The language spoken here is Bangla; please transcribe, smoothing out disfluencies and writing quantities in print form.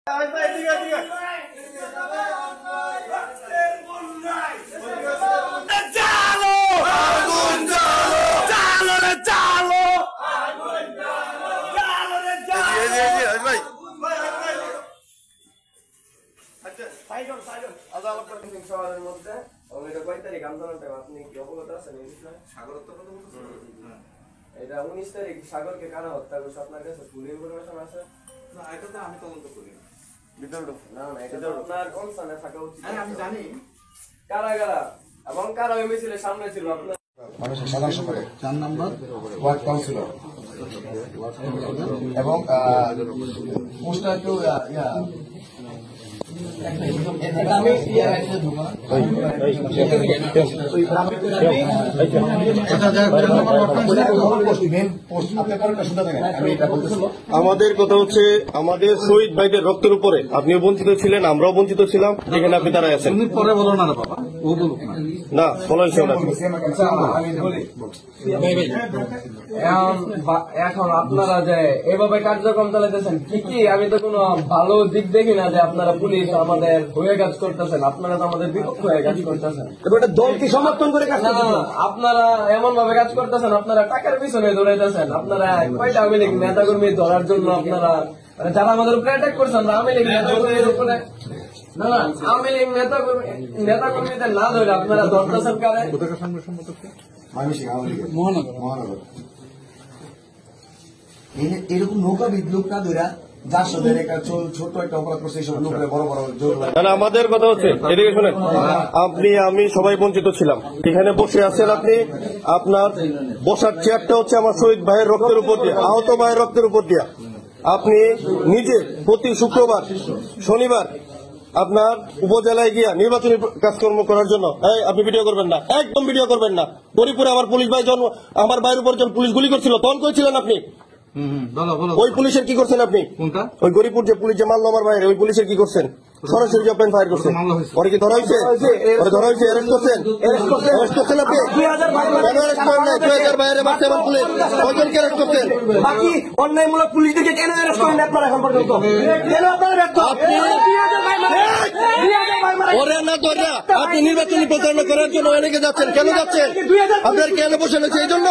এটা 19 তারিখ সাগরকে কারা হত্যা করছে আপনার কাছে ফুল ইনফরমেশন আছে? না, এটা তো আমি তদন্ত করি না। না না, এটা তো আপনার কনসার্নে থাকা উচিত। আমি জানি কারা কারা এবং কারা ওই মিছিলের সামনে ছিল আপনার? মানুষের সাধারণ সম্পাদক 4 নম্বর ওয়ার্ড কাউন্সিলর এবং পোস্টার টু আমাদের কথা হচ্ছে আমাদের শহীদ ভাইদের রক্তের উপরে আপনিও বঞ্চিত ছিলেন, আমরাও বঞ্চিত ছিলাম, যেখানে আপনি দাঁড়ায় আছেন। পরে বলো না বাবা, ও বলুক না বলা হয়েছে না। এখন আপনারা যে এভাবে কার্যক্রম চালাতেছেন কি আমি তো কোনো ভালো দিক দেখি না যে আপনারা পুলিশ আমাদের হয়ে কাজ করতেছেন, আপনারা তো আমাদের বিপক্ষ হয়ে কাজ করতেছেন। দলকে সমর্থন করে কাজ করতেছেন। আপনারা এমন ভাবে কাজ করতেছেন, আপনারা টাকার পিছনে দৌড়াইতেছেন। আপনারা কয়টা আওয়ামী লীগ নেতাকর্মী ধরার জন্য আপনারা যারা আমাদের উপরে অ্যাটাক করছেন, আওয়ামী লীগ নেতাকর্মীর উপরে না না আওয়ামী লীগ নেতাকর্মীদের না ধরে আপনারা ধরতেছেন কারে? মহানগর এরকম নৌকাবিদ লোক না ধরা যার সাথে ছোট্ট একটা অপরাধ করছে এইসব লোকের বড় বড় জোর লাগে। আমাদের কথা হচ্ছে এদিকে শোনেন, আপনি আমি সবাই বঞ্চিত ছিলাম, এখানে বসে আছেন আপনি, আপনার বসার চেয়ারটা হচ্ছে আমার শহীদ ভাইয়ের রক্তের উপর দিয়ে, আহত ভাইয়ের রক্তের উপর দিয়ে। আপনি নিজে প্রতি শুক্রবার শনিবার আপনার উপজেলায় গিয়া নির্বাচনী কাজকর্ম করার জন্য আপনি ভিডিও করবেন না, একদম ভিডিও করবেন না। হরিপুরে আমার পুলিশ ভাই আমার ভাইয়ের উপর যখন পুলিশ গুলি করছিল তখন কইছিলেন আপনি ওই পুলিশের কি করছেন আপনি? ওই গরিপুর যে পুলিশ যে মারলো আমার ভাইয়ের, ওই পুলিশের কি করছেন? সরাসরি ওপেন ফায়ার করছেন। ওরে কি ধরা হয়েছে? ধরা হয়েছে, অ্যারেস্ট করছেন? অ্যারেস্ট করছেন আপনি? কেন অ্যারেস্ট করেন নাই? 2000 বাইরে মারতে আমার পুলিশ কয়জনকে অ্যারেস্ট করছেন? বাকি অন্যায়মূলক পুলিশদেরকে কেন অ্যারেস্ট করেন আপনারা এখন পর্যন্ত? কেন আপনারা ব্যর্থ? ওরে না ধরা আপনি নির্বাচনী প্রচারণা করার জন্য অনেকে যাচ্ছেন, কেন যাচ্ছেন? আপনার কেন বসে রয়েছে এই জন্য?